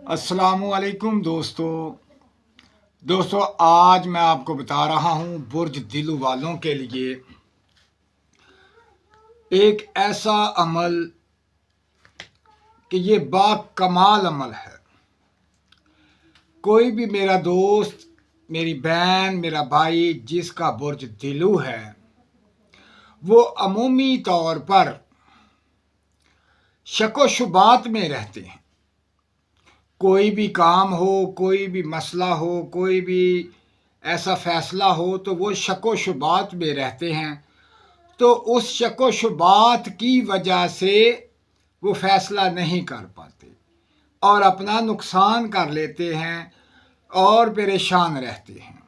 अस्सलामुअलैकुम दोस्तों आज मैं आपको बता रहा हूँ बुर्ज दिल वालों के लिए एक ऐसा अमल कि ये बाकमाल अमल है। कोई भी मेरा दोस्त, मेरी बहन, मेरा भाई जिसका बुर्ज दिलू है, वो अमूमी तौर पर शको शुबात में रहते हैं। कोई भी काम हो, कोई भी मसला हो, कोई भी ऐसा फैसला हो तो वो शको शुबात में रहते हैं। तो उस शको शुबात की वजह से वो फैसला नहीं कर पाते और अपना नुकसान कर लेते हैं और परेशान रहते हैं।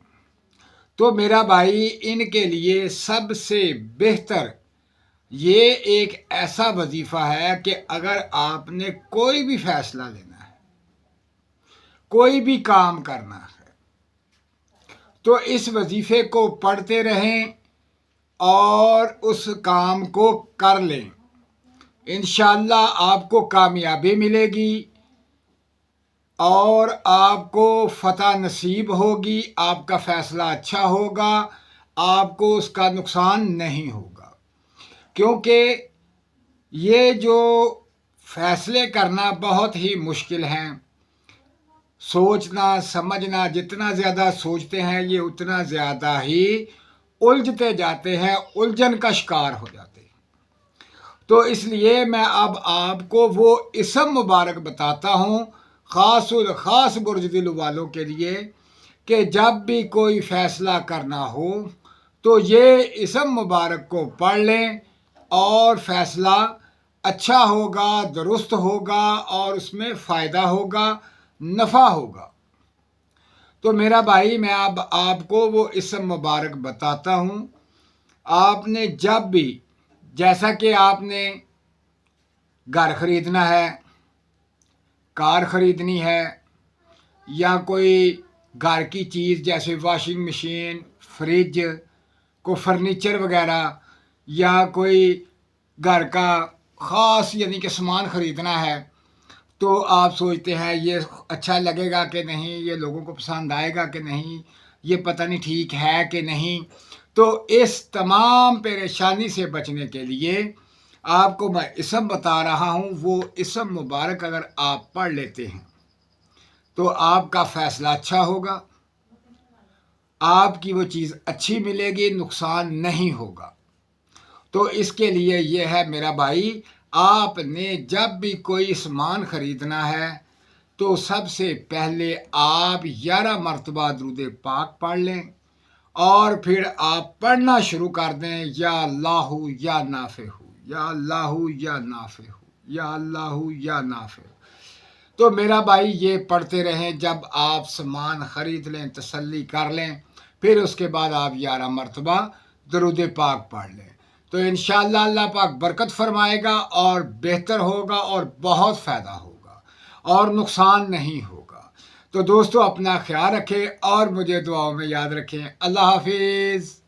तो मेरा भाई, इनके लिए सबसे बेहतर ये एक ऐसा वजीफ़ा है कि अगर आपने कोई भी फैसला लेना है, कोई भी काम करना है, तो इस वजीफ़े को पढ़ते रहें और उस काम को कर लें। इंशाअल्लाह आपको कामयाबी मिलेगी और आपको फतह नसीब होगी। आपका फ़ैसला अच्छा होगा, आपको उसका नुकसान नहीं होगा। क्योंकि ये जो फ़ैसले करना बहुत ही मुश्किल हैं। सोचना समझना, जितना ज़्यादा सोचते हैं ये उतना ज़्यादा ही उलझते जाते हैं, उलझन का शिकार हो जाते हैं। तो इसलिए मैं अब आपको वो इसम मुबारक बताता हूँ ख़ास बुर्ज दिल वालों के लिए कि जब भी कोई फ़ैसला करना हो तो ये इसम मुबारक को पढ़ लें और फ़ैसला अच्छा होगा, दुरुस्त होगा और उसमें फ़ायदा होगा, नफ़ा होगा। तो मेरा भाई, मैं अब आपको वो इसम मुबारक बताता हूँ। आपने जब भी, जैसा कि आपने घर ख़रीदना है, कार ख़रीदनी है, या कोई घर की चीज़ जैसे वॉशिंग मशीन, फ्रिज, को फर्नीचर वगैरह, या कोई घर का ख़ास यानी कि सामान ख़रीदना है, तो आप सोचते हैं ये अच्छा लगेगा कि नहीं, ये लोगों को पसंद आएगा कि नहीं, ये पता नहीं ठीक है कि नहीं। तो इस तमाम परेशानी से बचने के लिए आपको मैं इसम बता रहा हूँ। वो इसम मुबारक अगर आप पढ़ लेते हैं तो आपका फ़ैसला अच्छा होगा, आपकी वो चीज़ अच्छी मिलेगी, नुकसान नहीं होगा। तो इसके लिए ये है मेरा भाई, आपने जब भी कोई सामान ख़रीदना है तो सबसे पहले आप 11 मरतबा दुरूद पाक पढ़ लें और फिर आप पढ़ना शुरू कर दें, या अल्लाहु या नाफ़िहु, या अल्लाहु या नाफ़िहु, या अल्लाहु या नाफ़िहु। तो मेरा भाई ये पढ़ते रहें। जब आप सामान ख़रीद लें, तसल्ली कर लें, फिर उसके बाद आप 11 मरतबा दुरूद पाक पढ़ लें, तो इंशाअल्लाह अल्लाह पाक बरकत फ़रमाएगा और बेहतर होगा और बहुत फ़ायदा होगा और नुकसान नहीं होगा। तो दोस्तों, अपना ख्याल रखें और मुझे दुआओं में याद रखें। अल्लाह हाफिज़।